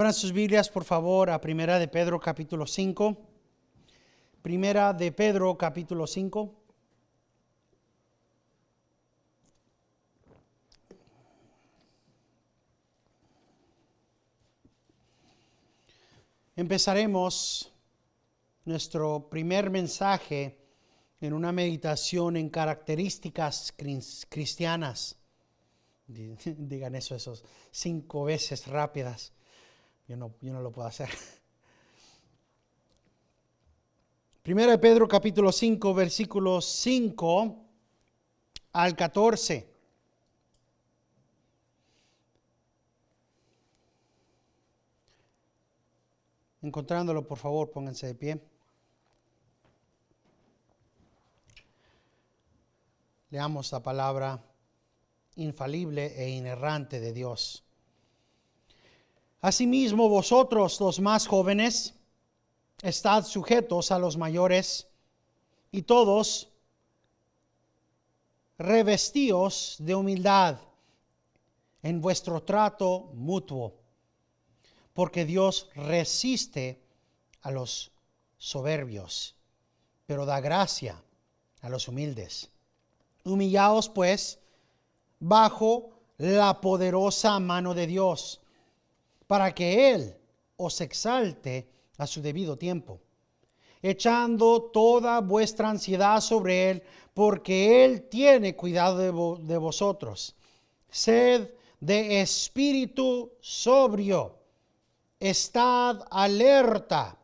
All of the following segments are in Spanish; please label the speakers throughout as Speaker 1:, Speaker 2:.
Speaker 1: Abran sus Biblias, por favor, a Primera de Pedro, capítulo 5. Primera de Pedro, capítulo 5. Empezaremos nuestro primer mensaje en una meditación en características cristianas. Digan esos 5 veces rápidas. Yo no lo puedo hacer. Primera de Pedro capítulo 5, versículos 5 al 14. Encontrándolo, por favor, pónganse de pie. Leamos la palabra infalible e inerrante de Dios. Asimismo, vosotros, los más jóvenes, estad sujetos a los mayores, y todos revestíos de humildad en vuestro trato mutuo, porque Dios resiste a los soberbios, pero da gracia a los humildes. Humillaos, pues, bajo la poderosa mano de Dios, para que Él os exalte a su debido tiempo, echando toda vuestra ansiedad sobre Él, porque Él tiene cuidado de vosotros. Sed de espíritu sobrio, estad alerta.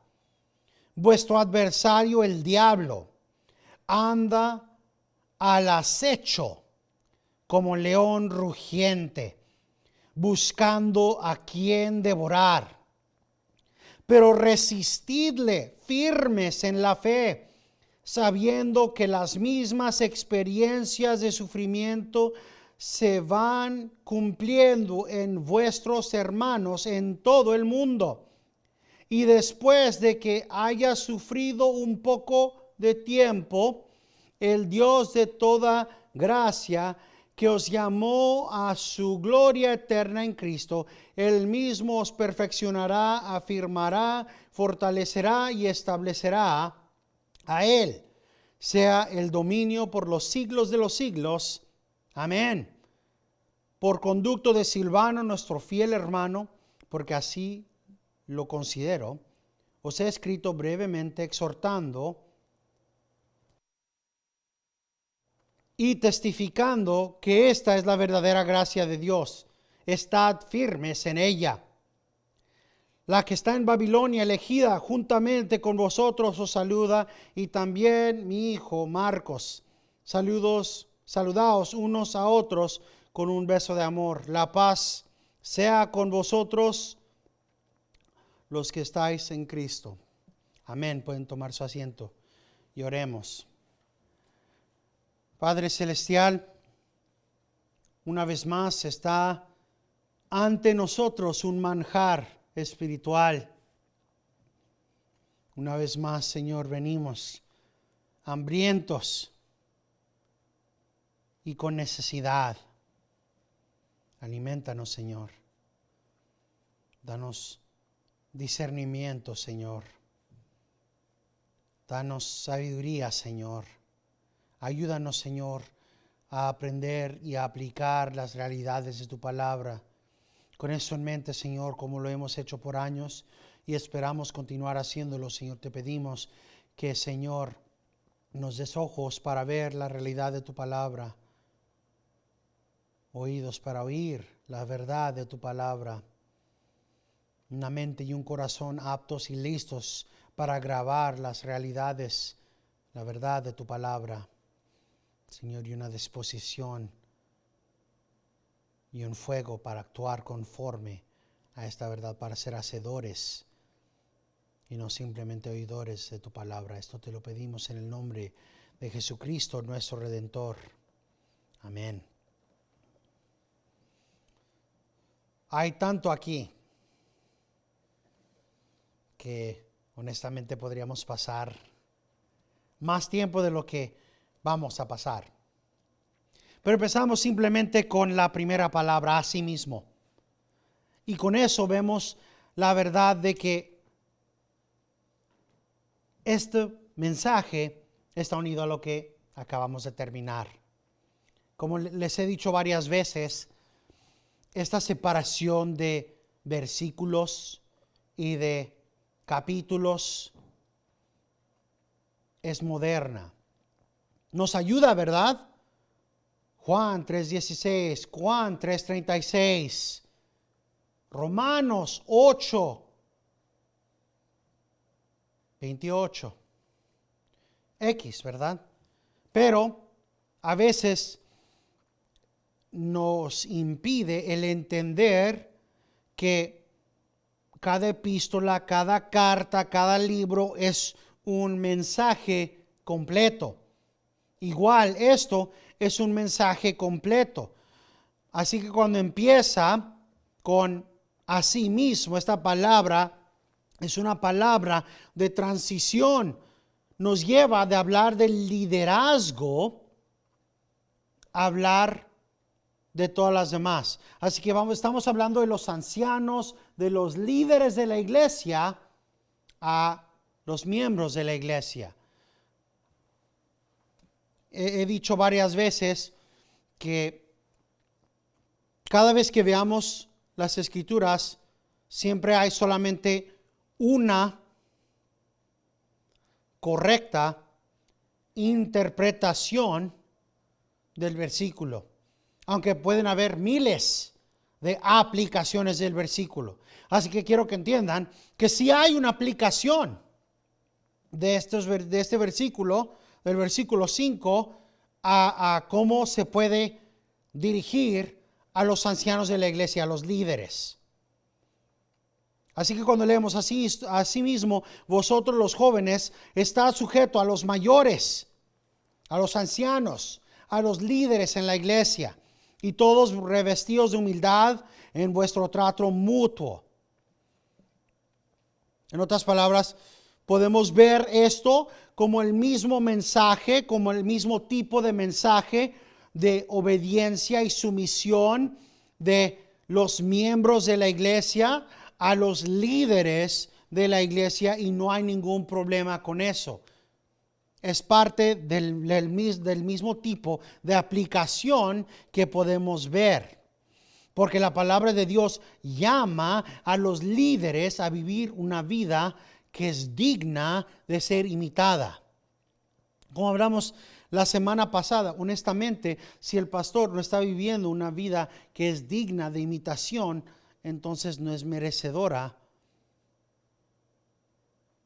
Speaker 1: Vuestro adversario, el diablo, anda al acecho como león rugiente, buscando a quien devorar. Pero resistidle firmes en la fe, sabiendo que las mismas experiencias de sufrimiento se van cumpliendo en vuestros hermanos en todo el mundo. Y después de que haya sufrido un poco de tiempo, el Dios de toda gracia, que os llamó a su gloria eterna en Cristo, Él mismo os perfeccionará, afirmará, fortalecerá y establecerá. A Él sea el dominio por los siglos de los siglos. Amén. Por conducto de Silvano, nuestro fiel hermano, porque así lo considero, os he escrito brevemente exhortando y testificando que esta es la verdadera gracia de Dios. Estad firmes en ella. La que está en Babilonia, elegida juntamente con vosotros, os saluda, y también mi hijo Marcos. Saludaos unos a otros con un beso de amor. La paz sea con vosotros, los que estáis en Cristo. Amén. Pueden tomar su asiento y oremos. Padre Celestial, una vez más está ante nosotros un manjar espiritual. Una vez más, Señor, venimos hambrientos y con necesidad. Aliméntanos, Señor. Danos discernimiento, Señor. Danos sabiduría, Señor. Ayúdanos, Señor, a aprender y a aplicar las realidades de tu palabra. Con eso en mente, Señor, como lo hemos hecho por años y esperamos continuar haciéndolo, Señor, te pedimos que, Señor, nos des ojos para ver la realidad de tu palabra, oídos para oír la verdad de tu palabra, una mente y un corazón aptos y listos para grabar las realidades, la verdad de tu palabra. Señor, y una disposición y un fuego para actuar conforme a esta verdad, para ser hacedores y no simplemente oidores de tu palabra. Esto te lo pedimos en el nombre de Jesucristo, nuestro Redentor. Amén. Hay tanto aquí que honestamente podríamos pasar más tiempo de lo que vamos a pasar. Pero empezamos simplemente con la primera palabra, asimismo. Y con eso vemos la verdad de que este mensaje está unido a lo que acabamos de terminar. Como les he dicho varias veces, esta separación de versículos y de capítulos es moderna. Nos ayuda, ¿verdad? Juan 3:16, Juan 3:36, Romanos 8:28. X, ¿verdad? Pero a veces nos impide el entender que cada epístola, cada carta, cada libro es un mensaje completo. Igual, esto es un mensaje completo. Así que cuando empieza con asimismo, esta palabra es una palabra de transición. Nos lleva de hablar del liderazgo a hablar de todas las demás. Así que estamos hablando de los ancianos, de los líderes de la iglesia, a los miembros de la iglesia. He dicho varias veces que cada vez que veamos las escrituras, siempre hay solamente una correcta interpretación del versículo, aunque pueden haber miles de aplicaciones del versículo. Así que quiero que entiendan que si hay una aplicación de este versículo, del versículo 5, a cómo se puede dirigir a los ancianos de la iglesia, a los líderes. Así que cuando leemos así mismo, vosotros los jóvenes, estad sujetos a los mayores, a los ancianos, a los líderes en la iglesia, y todos revestidos de humildad en vuestro trato mutuo. En otras palabras, podemos ver esto como el mismo mensaje, como el mismo tipo de mensaje de obediencia y sumisión de los miembros de la iglesia a los líderes de la iglesia, y no hay ningún problema con eso. Es parte del mismo tipo de aplicación que podemos ver. Porque la palabra de Dios llama a los líderes a vivir una vida que es digna de ser imitada. Como hablamos la semana pasada, honestamente, si el pastor no está viviendo una vida que es digna de imitación, entonces no es merecedora,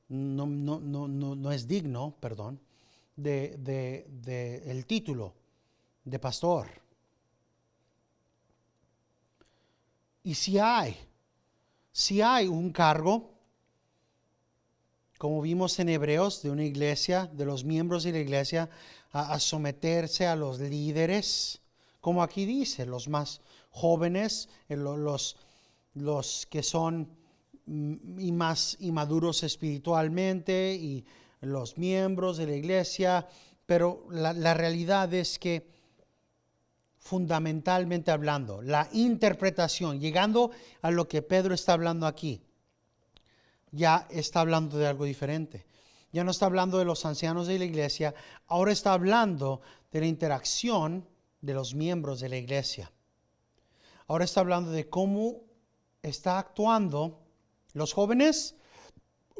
Speaker 1: no es digno, de el título de pastor. Y si hay un cargo, como vimos en Hebreos, de una iglesia, de los miembros de la iglesia, a someterse a los líderes, como aquí dice, los más jóvenes, los que son más inmaduros espiritualmente, y los miembros de la iglesia. Pero la realidad es que, fundamentalmente hablando, la interpretación, llegando a lo que Pedro está hablando aquí, ya está hablando de algo diferente. Ya no está hablando de los ancianos de la iglesia, ahora está hablando de la interacción de los miembros de la iglesia. Ahora está hablando de cómo está actuando los jóvenes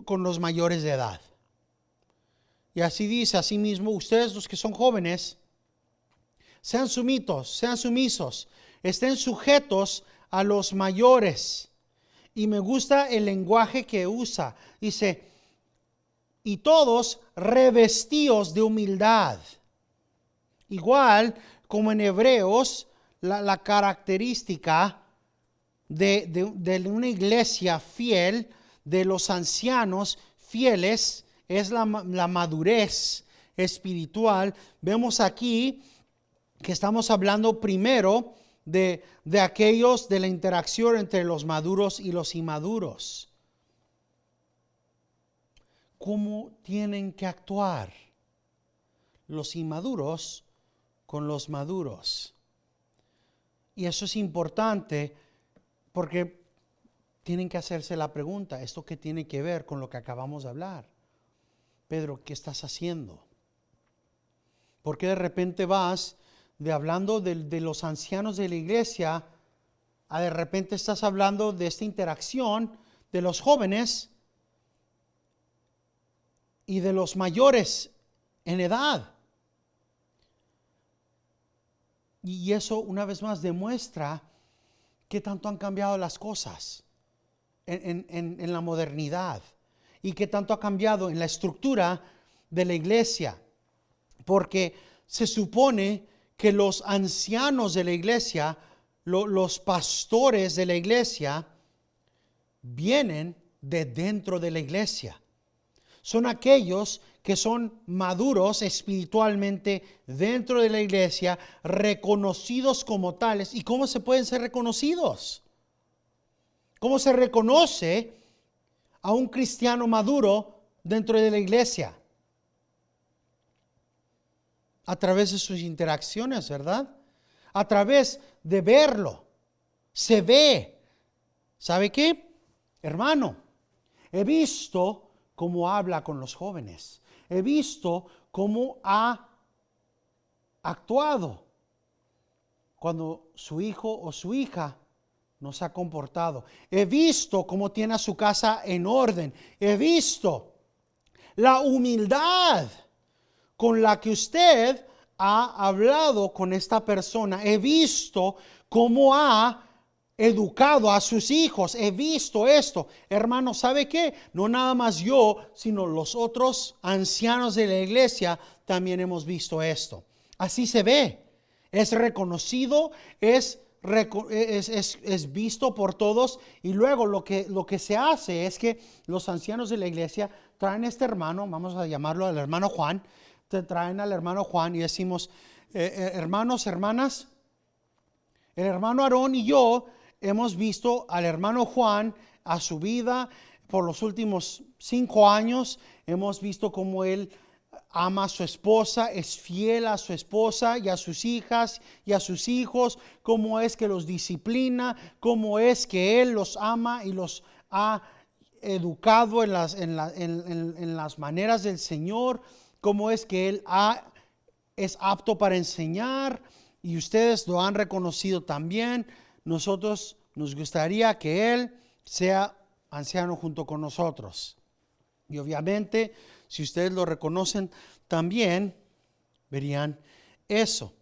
Speaker 1: con los mayores de edad. Y así dice, así mismo, ustedes los que son jóvenes, sean sumisos, estén sujetos a los mayores. Y me gusta el lenguaje que usa. Dice, y todos revestidos de humildad. Igual como en Hebreos, la característica de una iglesia fiel, de los ancianos fieles, es la madurez espiritual. Vemos aquí que estamos hablando primero de aquellos, de la interacción entre los maduros y los inmaduros. ¿Cómo tienen que actuar los inmaduros con los maduros? Y eso es importante porque tienen que hacerse la pregunta, ¿esto qué tiene que ver con lo que acabamos de hablar? Pedro, ¿qué estás haciendo? ¿Por qué de repente vas de hablando de los ancianos de la iglesia a de repente estás hablando de esta interacción de los jóvenes y de los mayores en edad? Y eso una vez más demuestra qué tanto han cambiado las cosas en la modernidad y qué tanto ha cambiado en la estructura de la iglesia. Porque se supone que los ancianos de la iglesia, los pastores de la iglesia, vienen de dentro de la iglesia. Son aquellos que son maduros espiritualmente dentro de la iglesia, reconocidos como tales. ¿Y cómo se pueden ser reconocidos? ¿Cómo se reconoce a un cristiano maduro dentro de la iglesia? A través de sus interacciones, ¿verdad? A través de verlo. Se ve. ¿Sabe qué? Hermano, he visto cómo habla con los jóvenes. He visto cómo ha actuado cuando su hijo o su hija no se ha comportado. He visto cómo tiene a su casa en orden. He visto la humildad con la que usted ha hablado con esta persona. He visto cómo ha educado a sus hijos. He visto esto. Hermano, ¿sabe qué? No nada más yo, sino los otros ancianos de la iglesia también hemos visto esto. Así se ve. Es reconocido, es visto por todos. Y luego lo que se hace es que los ancianos de la iglesia traen a este hermano, vamos a llamarlo al hermano Juan, traen al hermano Juan y decimos, hermanos, hermanas, el hermano Aarón y yo hemos visto al hermano Juan a su vida por los últimos 5 años. Hemos visto cómo él ama a su esposa, es fiel a su esposa y a sus hijas y a sus hijos, cómo es que los disciplina, cómo es que él los ama y los ha educado en las maneras del Señor, cómo es que él es apto para enseñar y ustedes lo han reconocido también. Nosotros nos gustaría que él sea anciano junto con nosotros. Y obviamente, si ustedes lo reconocen también, verían eso.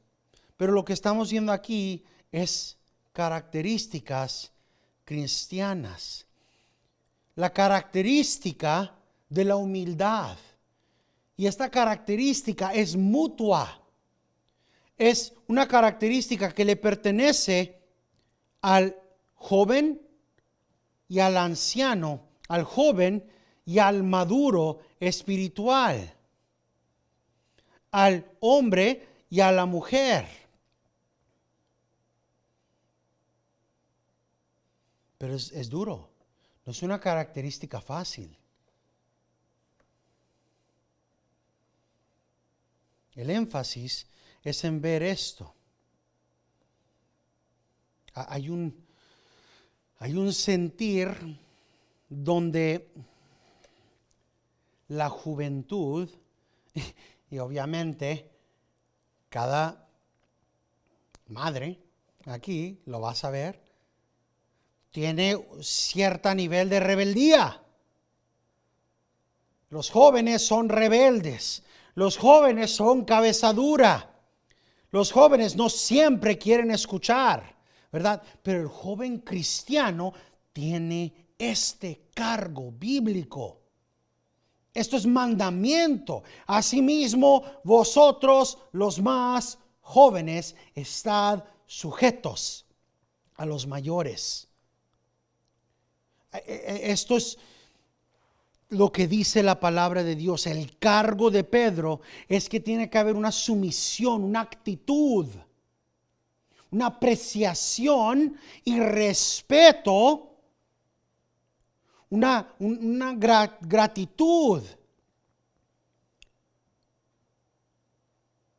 Speaker 1: Pero lo que estamos viendo aquí es características cristianas. La característica de la humildad. Y esta característica es mutua. Es una característica que le pertenece al joven y al anciano, al joven y al maduro espiritual, al hombre y a la mujer. Pero es duro, no es una característica fácil. El énfasis es en ver esto. Hay un sentir donde la juventud, y obviamente cada madre aquí lo va a saber, tiene cierto nivel de rebeldía. Los jóvenes son rebeldes. Los jóvenes son cabeza dura. Los jóvenes no siempre quieren escuchar, ¿verdad? Pero el joven cristiano tiene este cargo bíblico. Esto es mandamiento. Asimismo, vosotros los más jóvenes, estad sujetos a los mayores. Esto es lo que dice la palabra de Dios. El cargo de Pedro es que tiene que haber una sumisión, una actitud, una apreciación y respeto, una gratitud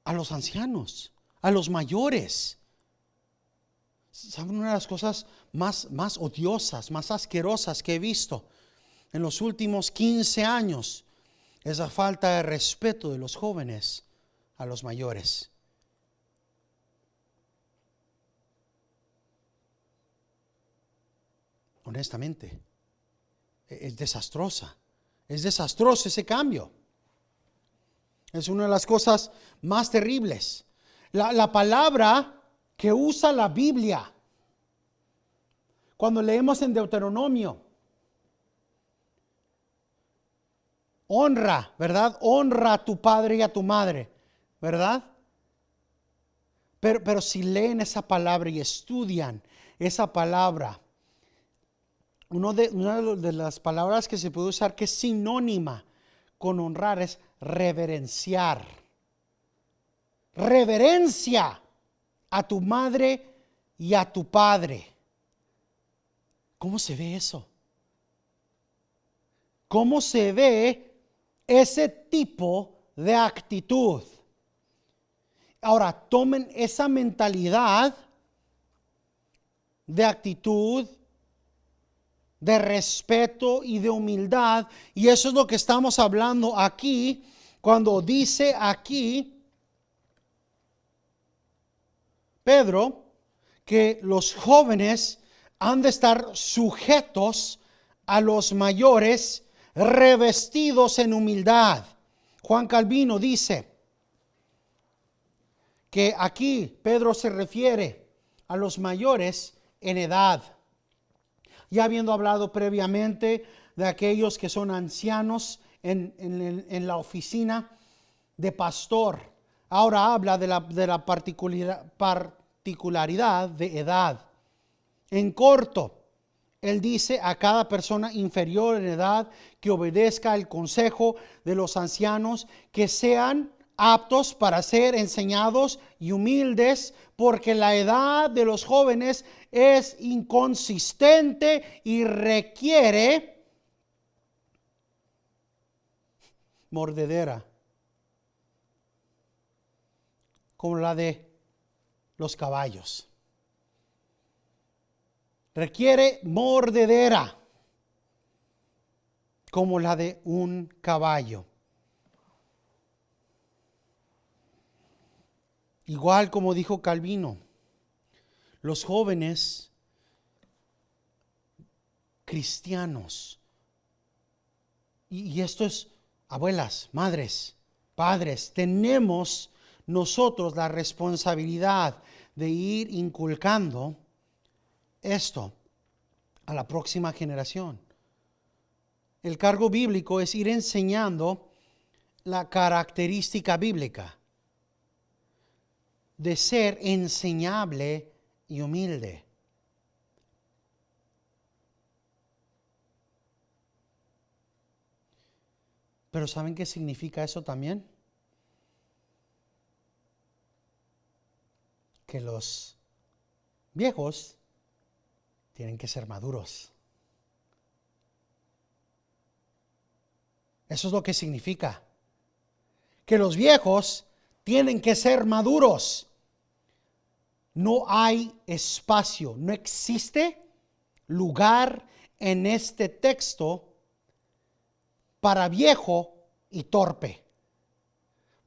Speaker 1: a los ancianos, a los mayores. ¿Saben una de las cosas más odiosas, más asquerosas que he visto en los últimos 15 años? Es la falta de respeto de los jóvenes a los mayores. Honestamente, es desastrosa. Es desastroso ese cambio. Es una de las cosas más terribles. La palabra que usa la Biblia, cuando leemos en Deuteronomio, honra, ¿verdad? Honra a tu padre y a tu madre, ¿verdad? Pero si leen esa palabra y estudian esa palabra, una de las palabras que se puede usar que es sinónima con honrar es reverenciar. Reverencia a tu madre y a tu padre. ¿Cómo se ve eso? ¿Cómo se ve ese tipo de actitud? Ahora, tomen esa mentalidad de actitud, de respeto y de humildad, y eso es lo que estamos hablando aquí, cuando dice aquí Pedro que los jóvenes han de estar sujetos a los mayores, revestidos en humildad. Juan Calvino dice que aquí Pedro se refiere a los mayores en edad. Ya habiendo hablado previamente de aquellos que son ancianos en la oficina de pastor, ahora habla de la particularidad de edad. En corto, él dice a cada persona inferior en edad que obedezca el consejo de los ancianos, que sean aptos para ser enseñados y humildes, porque la edad de los jóvenes es inconsistente y requiere mordedera, como la de los caballos. Requiere mordedera, como la de un caballo. Igual como dijo Calvino, los jóvenes cristianos, y esto es abuelas, madres, padres, tenemos nosotros la responsabilidad de ir inculcando esto a la próxima generación. El cargo bíblico es ir enseñando la característica bíblica de ser enseñable y humilde. Pero ¿saben qué significa eso también? Que los viejos tienen que ser maduros. Eso es lo que significa. Que los viejos tienen que ser maduros. No hay espacio, no existe lugar en este texto para viejo y torpe,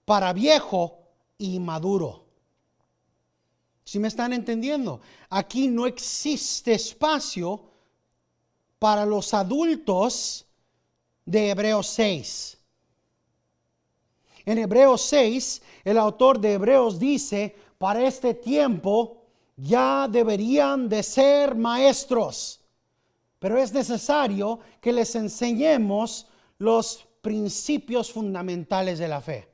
Speaker 1: para viejo y maduro. ¿Sí me están entendiendo? Aquí no existe espacio para los adultos de Hebreos 6. En Hebreos 6, el autor de Hebreos dice: para este tiempo ya deberían de ser maestros, pero es necesario que les enseñemos los principios fundamentales de la fe.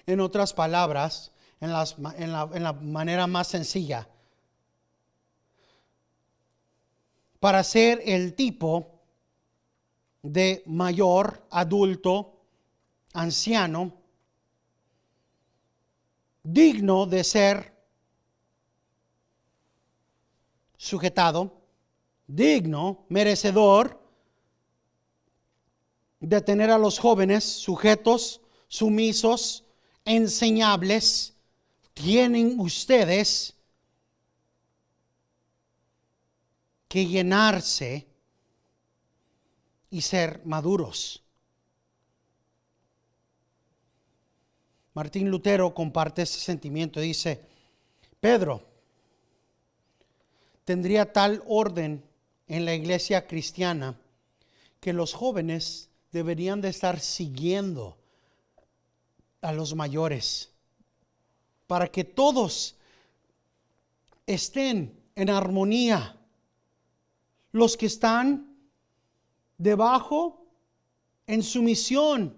Speaker 1: En otras palabras, en la manera más sencilla, para ser el tipo de mayor, adulto, anciano, digno de ser sujetado, digno, merecedor de tener a los jóvenes sujetos, sumisos, enseñables tienen ustedes que llenarse y ser maduros. Martín Lutero comparte ese sentimiento. Dice, Pedro, tendría tal orden en la iglesia cristiana que los jóvenes deberían de estar siguiendo a los mayores para que todos estén en armonía. Los que están debajo en sumisión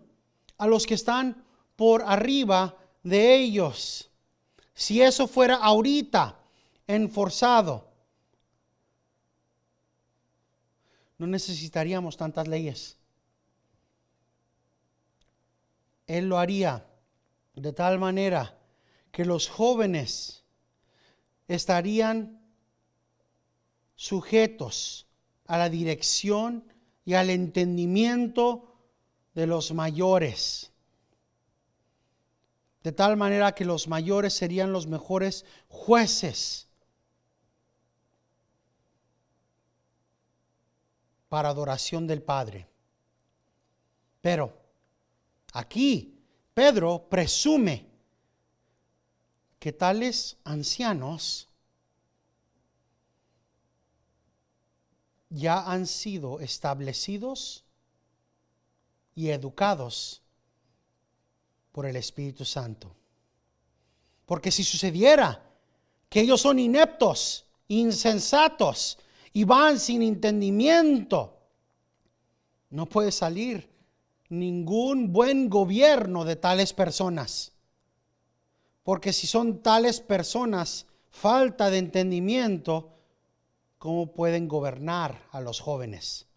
Speaker 1: a los que están por arriba de ellos. Si eso fuera ahorita enforzado, no necesitaríamos tantas leyes. Él lo haría de tal manera que los jóvenes estarían sujetos a la dirección y al entendimiento de los mayores. De tal manera que los mayores serían los mejores jueces para adoración del Padre. Pero aquí Pedro presume que tales ancianos ya han sido establecidos y educados por el Espíritu Santo. Porque si sucediera que ellos son ineptos, insensatos y van sin entendimiento, no puede salir ningún buen gobierno de tales personas. Porque si son tales personas falta de entendimiento, ¿cómo pueden gobernar a los jóvenes?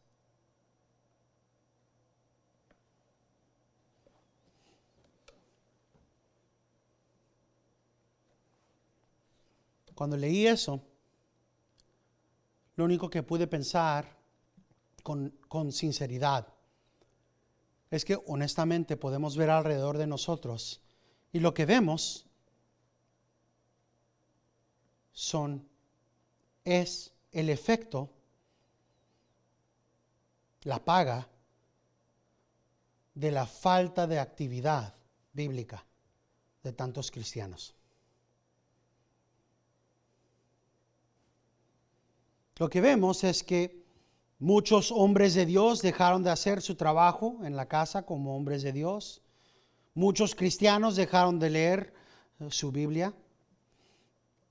Speaker 1: Cuando leí eso, lo único que pude pensar con sinceridad es que honestamente podemos ver alrededor de nosotros y lo que vemos es el efecto, la paga de la falta de actividad bíblica de tantos cristianos. Lo que vemos es que muchos hombres de Dios dejaron de hacer su trabajo en la casa como hombres de Dios. Muchos cristianos dejaron de leer su Biblia.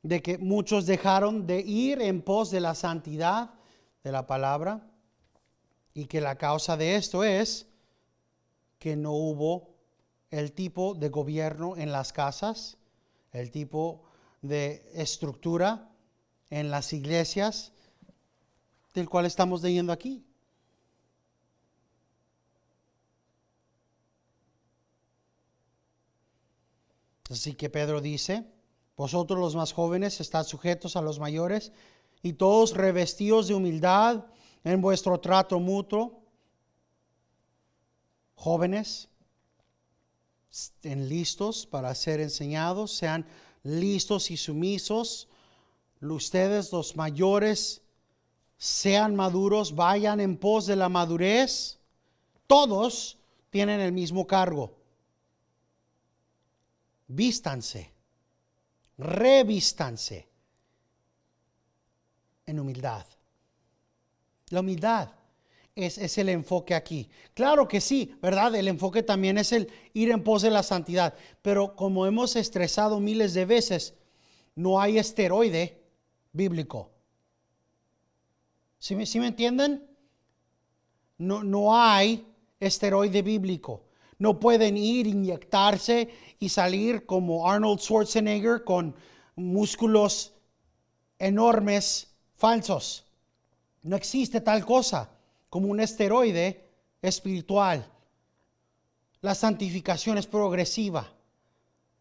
Speaker 1: De que muchos dejaron de ir en pos de la santidad de la palabra. Y que la causa de esto es que no hubo el tipo de gobierno en las casas, el tipo de estructura en las iglesias del cual estamos leyendo aquí. Así que Pedro dice, vosotros los más jóvenes estad sujetos a los mayores y todos revestidos de humildad en vuestro trato mutuo. Jóvenes, estén listos para ser enseñados, sean listos y sumisos. Ustedes los mayores, sean maduros, vayan en pos de la madurez. Todos tienen el mismo cargo. Vístanse, revístanse en humildad. La humildad es el enfoque aquí. Claro que sí, ¿verdad? El enfoque también es el ir en pos de la santidad. Pero como hemos estresado miles de veces, no hay esteroide bíblico. ¿Sí me entienden? No hay esteroide bíblico. No pueden ir, inyectarse y salir como Arnold Schwarzenegger con músculos enormes falsos. No existe tal cosa como un esteroide espiritual. La santificación es progresiva.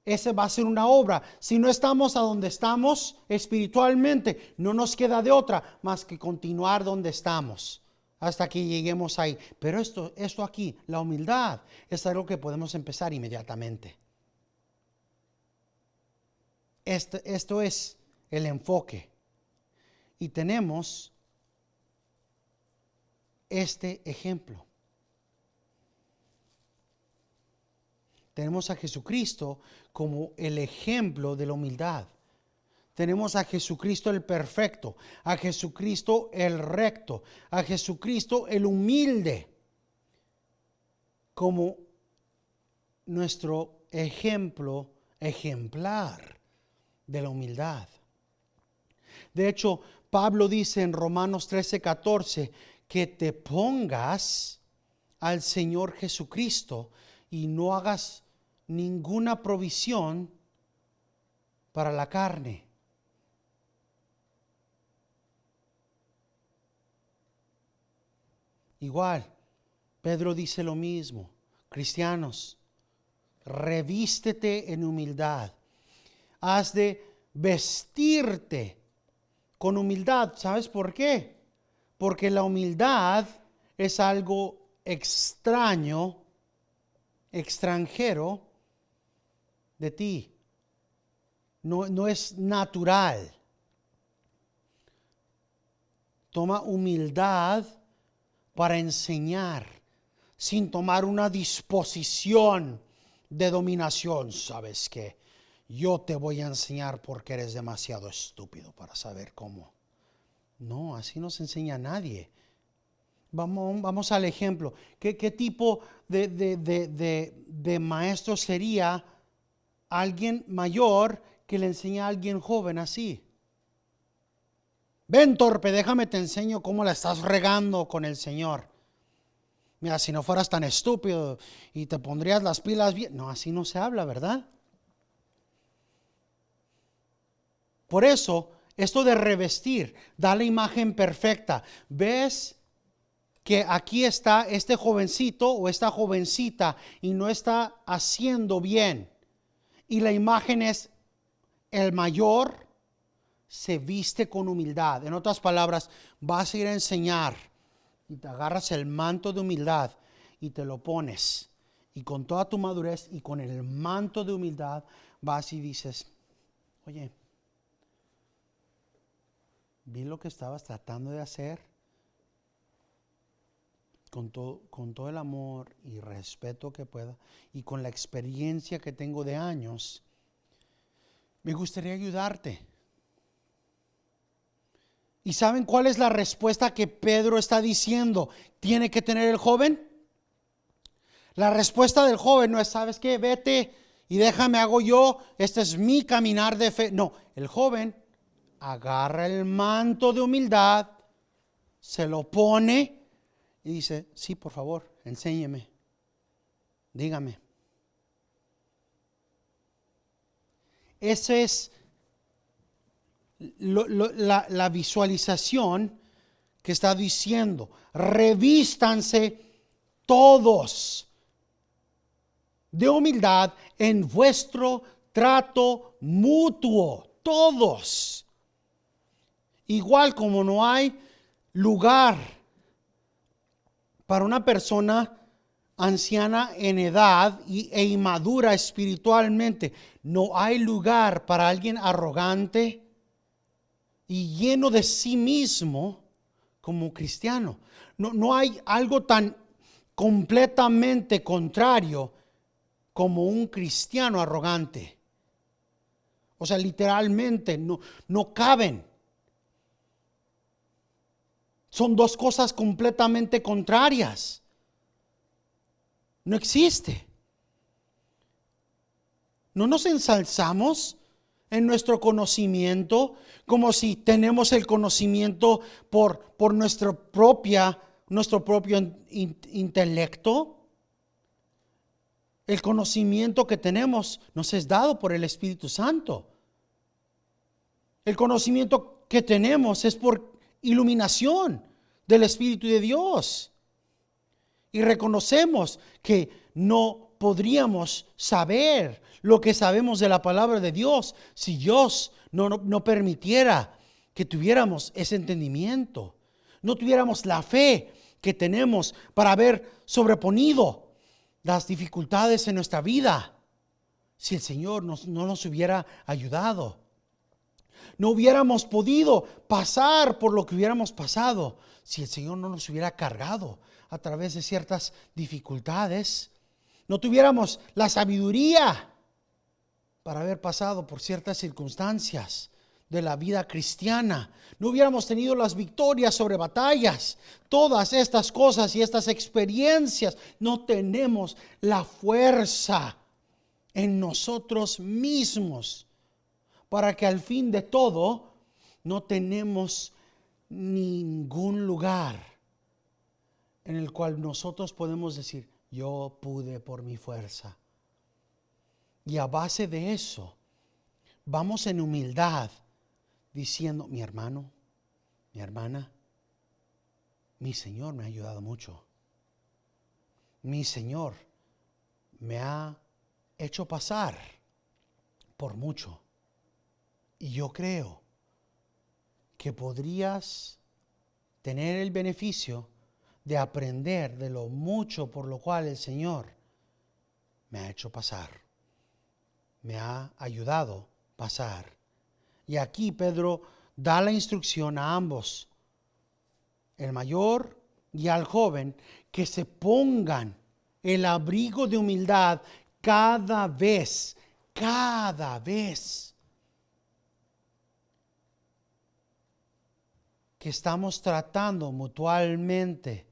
Speaker 1: Esa va a ser una obra. Si no estamos a donde estamos espiritualmente, no nos queda de otra más que continuar donde estamos hasta que lleguemos ahí. Pero esto aquí, la humildad, es algo que podemos empezar inmediatamente. Esto es el enfoque. Y tenemos este ejemplo. Tenemos a Jesucristo como el ejemplo de la humildad. Tenemos a Jesucristo el perfecto, a Jesucristo el recto, a Jesucristo el humilde como nuestro ejemplo ejemplar de la humildad. De hecho, Pablo dice en Romanos 13:14 que te pongas al Señor Jesucristo y no hagas ninguna provisión para la carne. Igual, Pedro dice lo mismo. Cristianos, revístete en humildad. Has de vestirte con humildad. ¿Sabes por qué? Porque la humildad es algo extraño, extranjero de ti. No es natural. Toma humildad para enseñar, sin tomar una disposición de dominación. ¿Sabes qué? Yo te voy a enseñar porque eres demasiado estúpido para saber cómo. No, así no se enseña a nadie. Vamos al ejemplo. ¿Qué tipo de maestro sería alguien mayor que le enseña a alguien joven así? Ven, torpe, déjame te enseño cómo la estás regando con el Señor. Mira, si no fueras tan estúpido y te pondrías las pilas bien. No, así no se habla, ¿verdad? Por eso, esto de revestir, da la imagen perfecta. ¿Ves que aquí está este jovencito o esta jovencita y no está haciendo bien? Y la imagen es el mayor se viste con humildad. En otras palabras, vas a ir a enseñar y te agarras el manto de humildad y te lo pones. Y con toda tu madurez y con el manto de humildad vas y dices, oye, vi lo que estabas tratando de hacer con todo el amor y respeto que pueda y con la experiencia que tengo de años. Me gustaría ayudarte. ¿Y saben cuál es la respuesta que Pedro está diciendo? ¿Tiene que tener el joven? La respuesta del joven no es, ¿sabes qué? Vete y déjame, hago yo. Este es mi caminar de fe. No, el joven agarra el manto de humildad, se lo pone y dice, sí, por favor, enséñeme. Dígame. Ese es la visualización que está diciendo. Revístanse todos de humildad en vuestro trato mutuo. Todos. Igual como no hay lugar para una persona anciana en edad e inmadura espiritualmente, no hay lugar para alguien arrogante y lleno de sí mismo como cristiano. No hay algo tan completamente contrario como un cristiano arrogante. O sea, literalmente no caben. Son dos cosas completamente contrarias. No existe. No nos ensalzamos en nuestro conocimiento como si tenemos el conocimiento por nuestro propio intelecto. El conocimiento que tenemos nos es dado por el Espíritu Santo. El conocimiento que tenemos es por iluminación del Espíritu de Dios. Y reconocemos que no podríamos saber lo que sabemos de la palabra de Dios si Dios no permitiera que tuviéramos ese entendimiento. No tuviéramos la fe que tenemos para haber sobreponido las dificultades en nuestra vida. si el Señor no nos hubiera ayudado. No hubiéramos podido pasar por lo que hubiéramos pasado si el Señor no nos hubiera cargado a través de ciertas dificultades. No tuviéramos la sabiduría para haber pasado por ciertas circunstancias de la vida cristiana. No hubiéramos tenido las victorias sobre batallas. Todas estas cosas y estas experiencias, no tenemos la fuerza en nosotros mismos para que al fin de todo no tenemos ningún lugar en el cual nosotros podemos decir, yo pude por mi fuerza. Y a base de eso, vamos en humildad diciendo, mi hermano, mi hermana, mi Señor me ha ayudado mucho. Mi Señor me ha hecho pasar por mucho. Y yo creo que podrías tener el beneficio de aprender de lo mucho por lo cual el Señor me ha hecho pasar. Me ha ayudado a pasar. Y aquí Pedro da la instrucción a ambos, el mayor y al joven, que se pongan el abrigo de humildad cada vez que estamos tratando mutuamente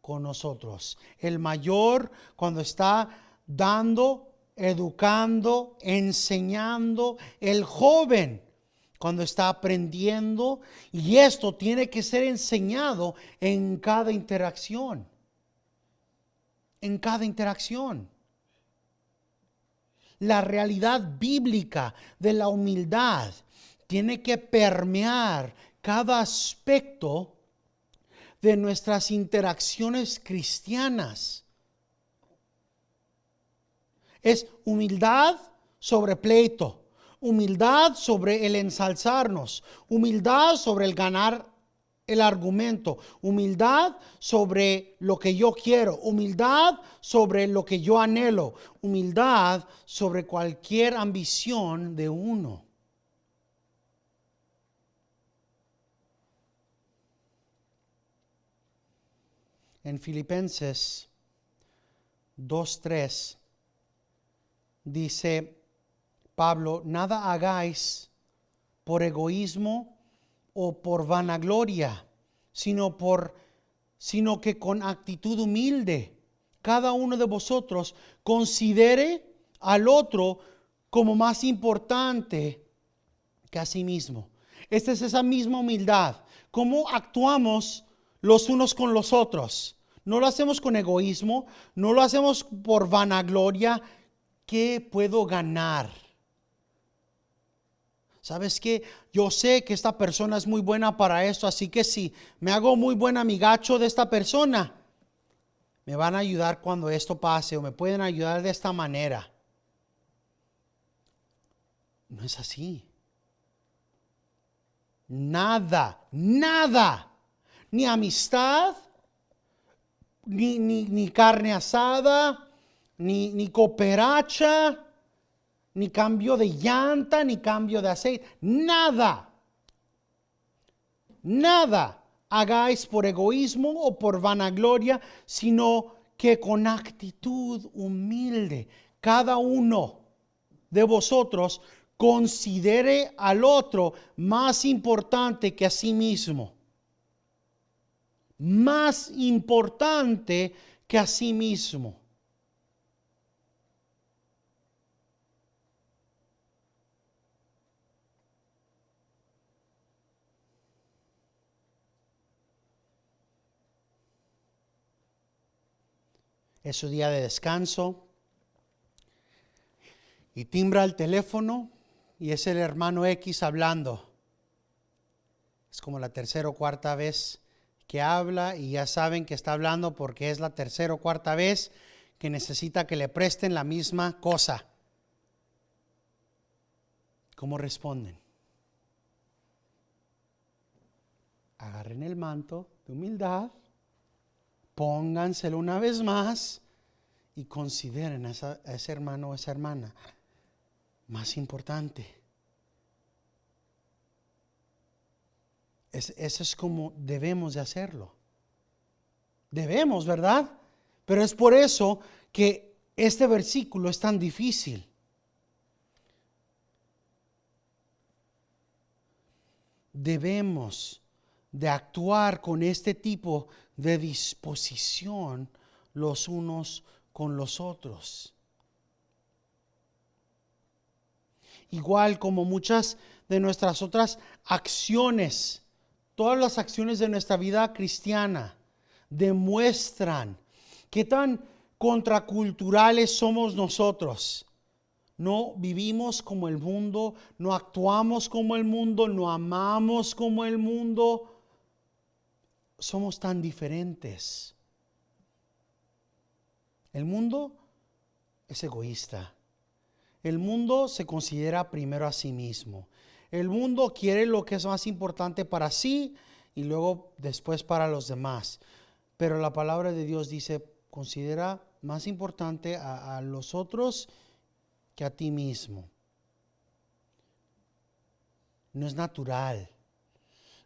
Speaker 1: con nosotros. El mayor cuando está dando, educando, enseñando. El joven cuando está aprendiendo. Y esto tiene que ser enseñado en cada interacción. En cada interacción. La realidad bíblica de la humildad tiene que permear cada aspecto de nuestras interacciones cristianas. Es humildad sobre pleito, humildad sobre el ensalzarnos, humildad sobre el ganar el argumento, humildad sobre lo que yo quiero, humildad sobre lo que yo anhelo, humildad sobre cualquier ambición de uno. En Filipenses 2:3 dice Pablo, nada hagáis por egoísmo o por vanagloria, sino que con actitud humilde cada uno de vosotros considere al otro como más importante que a sí mismo. Esta es esa misma humildad. ¿Cómo actuamos los unos con los otros? No lo hacemos con egoísmo, no lo hacemos por vanagloria. ¿Qué puedo ganar? ¿Sabes qué? Yo sé que esta persona es muy buena para esto, así que si me hago muy buen amigacho de esta persona, me van a ayudar cuando esto pase o me pueden ayudar de esta manera. No es así. Nada, ni amistad, ni carne asada, ni cooperacha, ni cambio de llanta, ni cambio de aceite, nada hagáis por egoísmo o por vanagloria, sino que con actitud humilde, cada uno de vosotros considere al otro más importante que a sí mismo. Más importante que a sí mismo. Es su día de descanso y timbra el teléfono y es el hermano X hablando. Es como la tercera o cuarta vez que habla y ya saben que está hablando porque es la tercera o cuarta vez que necesita que le presten la misma cosa. ¿Cómo responden? Agarren el manto de humildad, pónganselo una vez más y consideren a ese hermano o esa hermana más importante. Eso es como debemos de hacerlo. Debemos, ¿verdad? Pero es por eso que este versículo es tan difícil. Debemos de actuar con este tipo de disposición los unos con los otros. Igual como muchas de nuestras otras acciones, todas las acciones de nuestra vida cristiana demuestran qué tan contraculturales somos nosotros. No vivimos como el mundo, no actuamos como el mundo, no amamos como el mundo. Somos tan diferentes. El mundo es egoísta. El mundo se considera primero a sí mismo. El mundo quiere lo que es más importante para sí y luego después para los demás. Pero la palabra de Dios dice, considera más importante a los otros que a ti mismo. No es natural.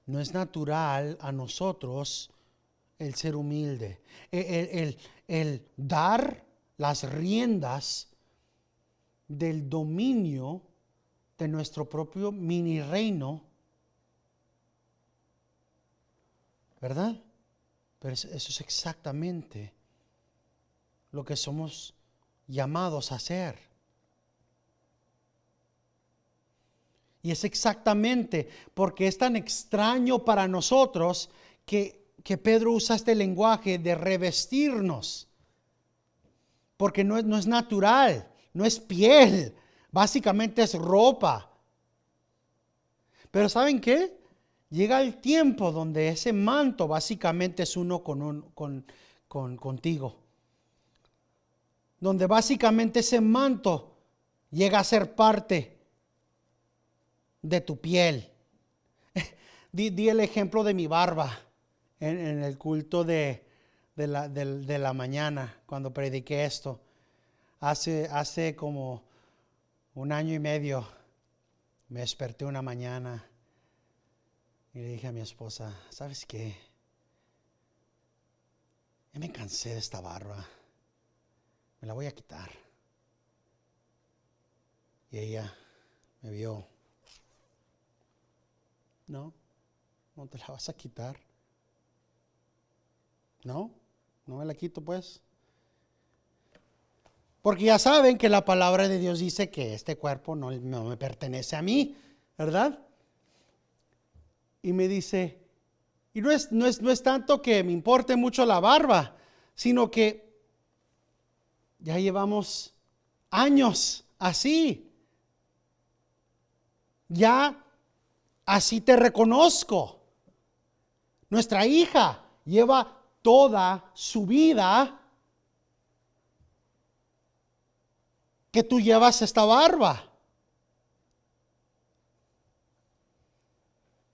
Speaker 1: No es natural a nosotros el ser humilde. El dar las riendas del dominio de nuestro propio mini reino. ¿Verdad? Pero eso es exactamente lo que somos llamados a hacer. Y es exactamente porque es tan extraño para nosotros que Pedro usa este lenguaje de revestirnos. Porque no es natural, no es piel, básicamente es ropa. Pero ¿saben qué? Llega el tiempo donde ese manto básicamente es uno contigo. Donde básicamente ese manto llega a ser parte de tu piel. Di el ejemplo de mi barba en el culto de la mañana, cuando prediqué esto. Hace como 1 año y medio me desperté una mañana y le dije a mi esposa, ¿sabes qué? Ya me cansé de esta barba, me la voy a quitar. Y ella me vio. No te la vas a quitar. No me la quito pues. Porque ya saben que la palabra de Dios dice que este cuerpo no me pertenece a mí, ¿verdad? Y me dice, y no es tanto que me importe mucho la barba, sino que ya llevamos años así. Ya así te reconozco. Nuestra hija lleva toda su vida que tú llevas esta barba.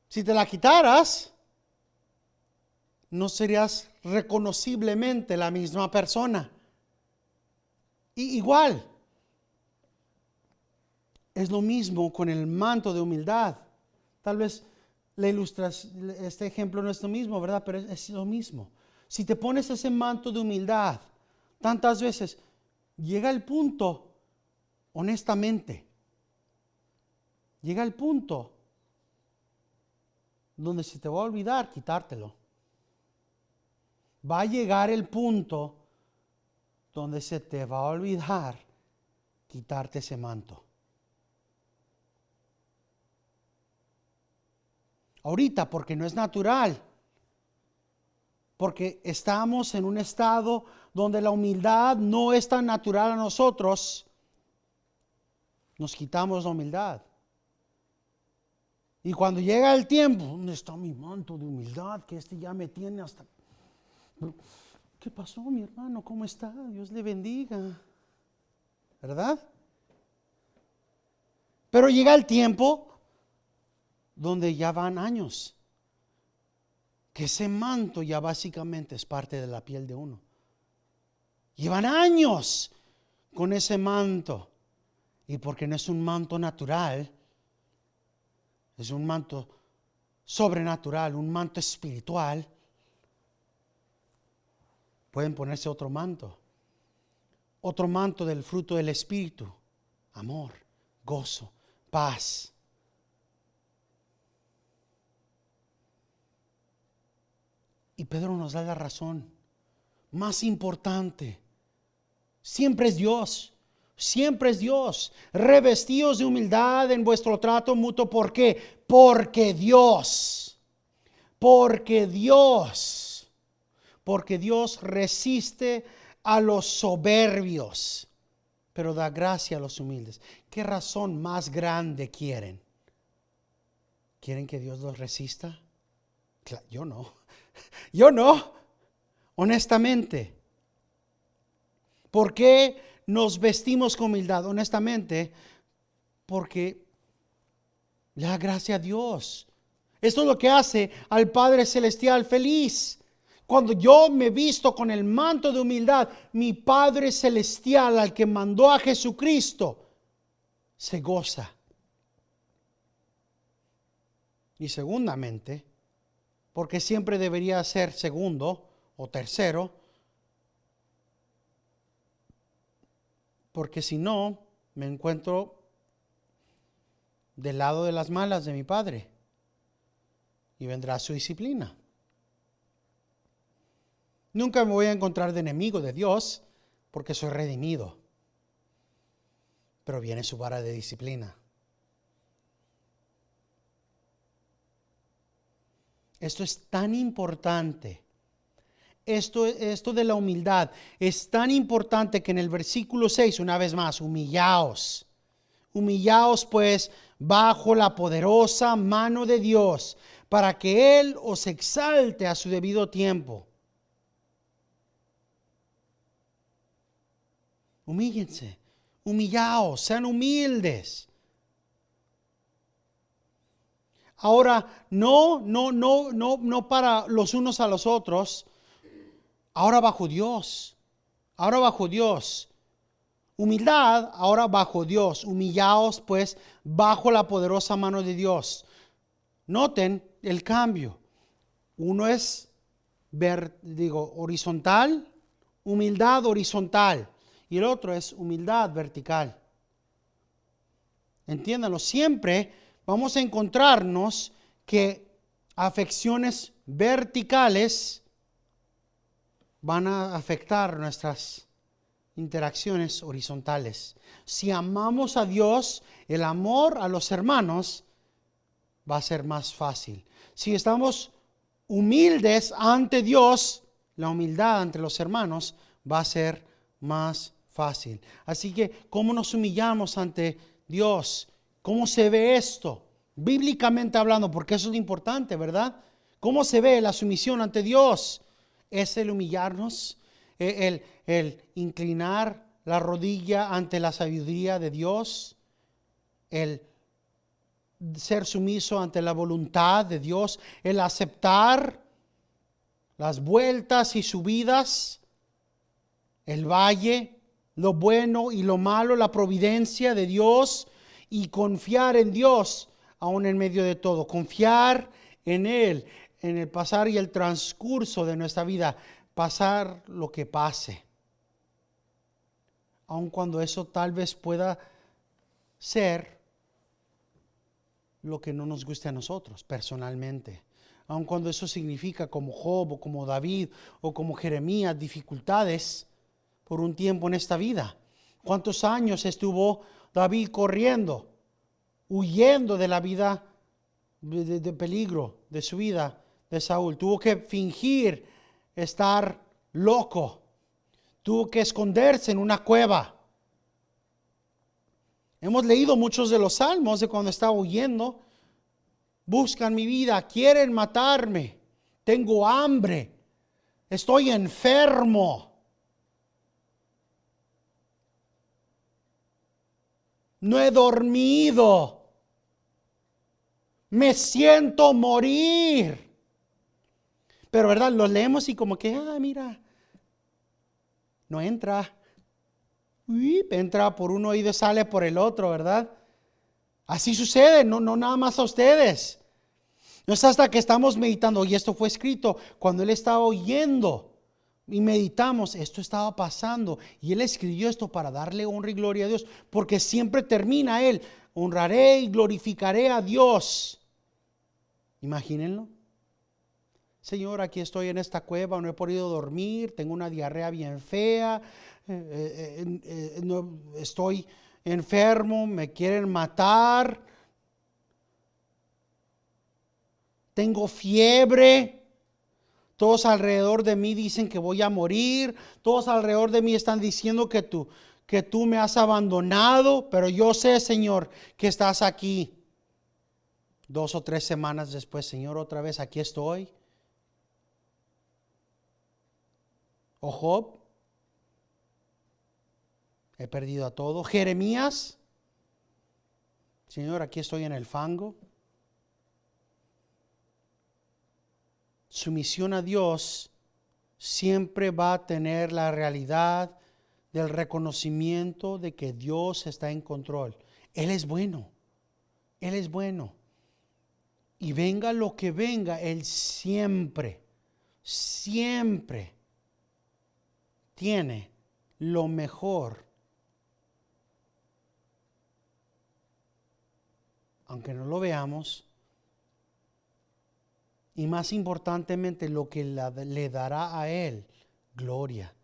Speaker 1: Si te la quitaras, no serías reconociblemente la misma persona. Y igual, es lo mismo con el manto de humildad. Tal vez este ejemplo no es lo mismo, ¿verdad? Pero es lo mismo. Si te pones ese manto de humildad, tantas veces, llega el punto, honestamente, llega el punto donde se te va a olvidar quitártelo. Va a llegar el punto donde se te va a olvidar quitarte ese manto. Ahorita, porque no es natural. Porque estamos en un estado donde la humildad no es tan natural a nosotros. Nos quitamos la humildad. Y cuando llega el tiempo, ¿dónde está mi manto de humildad? Que ya me tiene hasta... ¿Qué pasó, mi hermano? ¿Cómo está? Dios le bendiga. ¿Verdad? Pero llega el tiempo donde ya van años, que ese manto ya básicamente es parte de la piel de uno. Llevan años con ese manto Y porque no es un manto natural, es un manto sobrenatural, un manto espiritual, pueden ponerse otro manto del fruto del Espíritu: amor, gozo, paz. Y Pedro nos da la razón. Más importante, siempre es Dios. Siempre es Dios. Revestidos de humildad en vuestro trato mutuo. ¿Por qué? Porque Dios resiste a los soberbios, pero da gracia a los humildes. ¿Qué razón más grande quieren? ¿Quieren que Dios los resista? Yo no. Yo no. Honestamente. ¿Por qué nos vestimos con humildad? Honestamente, porque le da gracia a Dios. Esto es lo que hace al Padre Celestial feliz. Cuando yo me visto con el manto de humildad, mi Padre Celestial, al que mandó a Jesucristo, se goza. Y segundamente, porque siempre debería ser segundo o tercero, porque si no, me encuentro del lado de las malas de mi Padre y vendrá su disciplina. Nunca me voy a encontrar de enemigo de Dios porque soy redimido, pero viene su vara de disciplina. Esto es tan importante. Esto de la humildad es tan importante que en el versículo 6, una vez más, humillaos. Humillaos pues bajo la poderosa mano de Dios, para que Él os exalte a su debido tiempo. Humíllense, humillaos, sean humildes. Ahora, no para los unos a los otros. Ahora bajo Dios. Humildad, ahora bajo Dios. Humillaos pues bajo la poderosa mano de Dios. Noten el cambio. Uno es horizontal, humildad horizontal. Y el otro es humildad vertical. Entiéndanlo, siempre vamos a encontrarnos que afecciones verticales van a afectar nuestras interacciones horizontales. Si amamos a Dios, el amor a los hermanos va a ser más fácil. Si estamos humildes ante Dios, la humildad ante los hermanos va a ser más fácil. Así que, ¿cómo nos humillamos ante Dios? ¿Cómo se ve esto? Bíblicamente hablando, porque eso es importante, ¿verdad? ¿Cómo se ve la sumisión ante Dios? Es el humillarnos, el inclinar la rodilla ante la sabiduría de Dios, el ser sumiso ante la voluntad de Dios, el aceptar las vueltas y subidas, el valle, lo bueno y lo malo, la providencia de Dios, y confiar en Dios aún en medio de todo. Confiar en Él, en el pasar y el transcurso de nuestra vida, pasar lo que pase. Aun cuando eso tal vez pueda ser lo que no nos guste a nosotros personalmente. Aun cuando eso significa, como Job o como David o como Jeremías, dificultades por un tiempo en esta vida. ¿Cuántos años estuvo David corriendo, huyendo de la vida de peligro de su vida de Saúl? Tuvo que fingir estar loco. Tuvo que esconderse en una cueva. Hemos leído muchos de los salmos de cuando estaba huyendo. Buscan mi vida, quieren matarme. Tengo hambre. Estoy enfermo. No he dormido. Me siento morir. Pero verdad, lo leemos y como que, mira, no entra. entra por un oído y sale por el otro, ¿verdad? Así sucede, no nada más a ustedes. No es hasta que estamos meditando, y esto fue escrito cuando él estaba oyendo y meditamos, esto estaba pasando, y él escribió esto para darle honra y gloria a Dios, porque siempre termina él, honraré y glorificaré a Dios. Imagínenlo. Señor, aquí estoy en esta cueva, no he podido dormir, tengo una diarrea bien fea, no, estoy enfermo, me quieren matar, tengo fiebre, todos alrededor de mí dicen que voy a morir, todos alrededor de mí están diciendo que tú me has abandonado, pero yo sé, Señor, que estás aquí. 2 o 3 semanas después, Señor, otra vez aquí estoy. O Job, he perdido a todo. Jeremías, Señor, aquí estoy en el fango. Sumisión a Dios siempre va a tener la realidad del reconocimiento de que Dios está en control. Él es bueno, Él es bueno. Y venga lo que venga, Él siempre tiene lo mejor. Aunque no lo veamos, y más importantemente lo que le dará a Él gloria.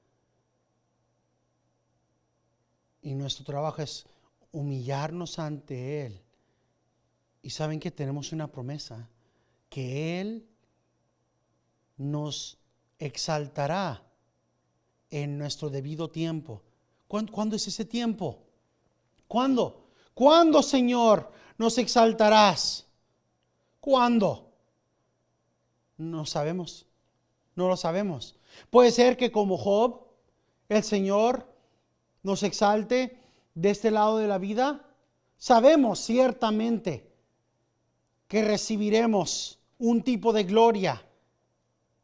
Speaker 1: Y nuestro trabajo es humillarnos ante Él. Y saben que tenemos una promesa, que Él nos exaltará en nuestro debido tiempo. ¿Cuándo es ese tiempo? ¿Cuándo? ¿Cuándo, Señor, nos exaltarás? ¿Cuándo? No sabemos, no lo sabemos. Puede ser que como Job, el Señor nos exalte de este lado de la vida. Sabemos ciertamente que recibiremos un tipo de gloria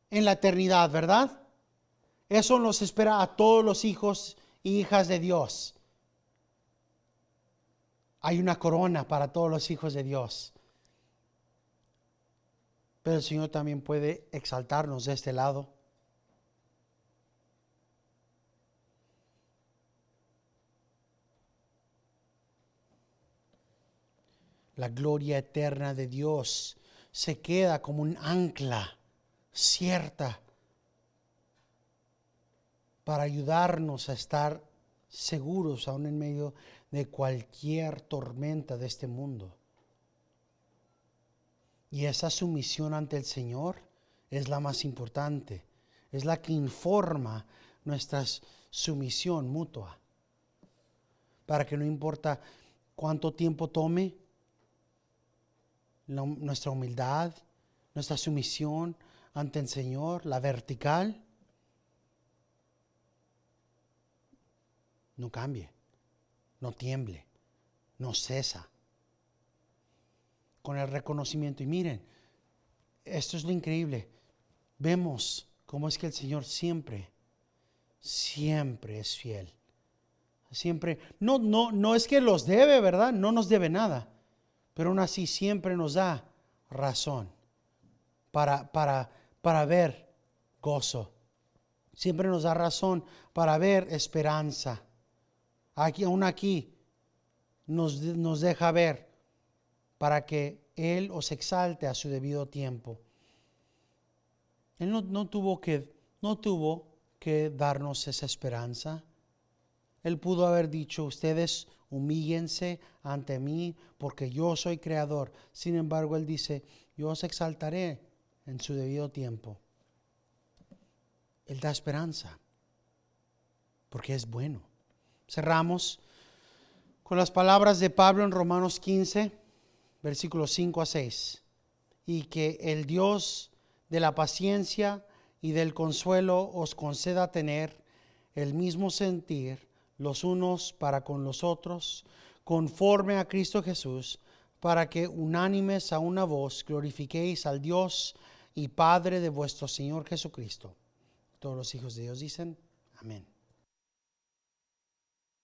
Speaker 1: en la eternidad, ¿verdad? Eso nos espera a todos los hijos e hijas de Dios. Hay una corona para todos los hijos de Dios. Pero el Señor también puede exaltarnos de este lado. La gloria eterna de Dios se queda como un ancla cierta para ayudarnos a estar seguros aún en medio de cualquier tormenta de este mundo. Y esa sumisión ante el Señor es la más importante, es la que informa nuestra sumisión mutua, para que no importa cuánto tiempo tome, nuestra humildad, nuestra sumisión ante el Señor, la vertical, no cambie, no tiemble, no cesa. Con el reconocimiento. Y miren, esto es lo increíble. Vemos cómo es que el Señor siempre es fiel. Siempre, no es que los debe, ¿verdad? No nos debe nada. Pero aún así siempre nos da razón para ver gozo. Siempre nos da razón para ver esperanza. Aún aquí nos deja ver para que Él os exalte a su debido tiempo. Él no tuvo que darnos esa esperanza. Él pudo haber dicho, ustedes humíllense ante mí porque yo soy creador. Sin embargo, Él dice, yo os exaltaré en su debido tiempo. Él da esperanza porque es bueno. Cerramos con las palabras de Pablo en Romanos 15. Versículos 5 a 6. Y que el Dios de la paciencia y del consuelo os conceda tener el mismo sentir los unos para con los otros, conforme a Cristo Jesús, para que unánimes a una voz glorifiquéis al Dios y Padre de vuestro Señor Jesucristo. Todos los hijos de Dios dicen, amén.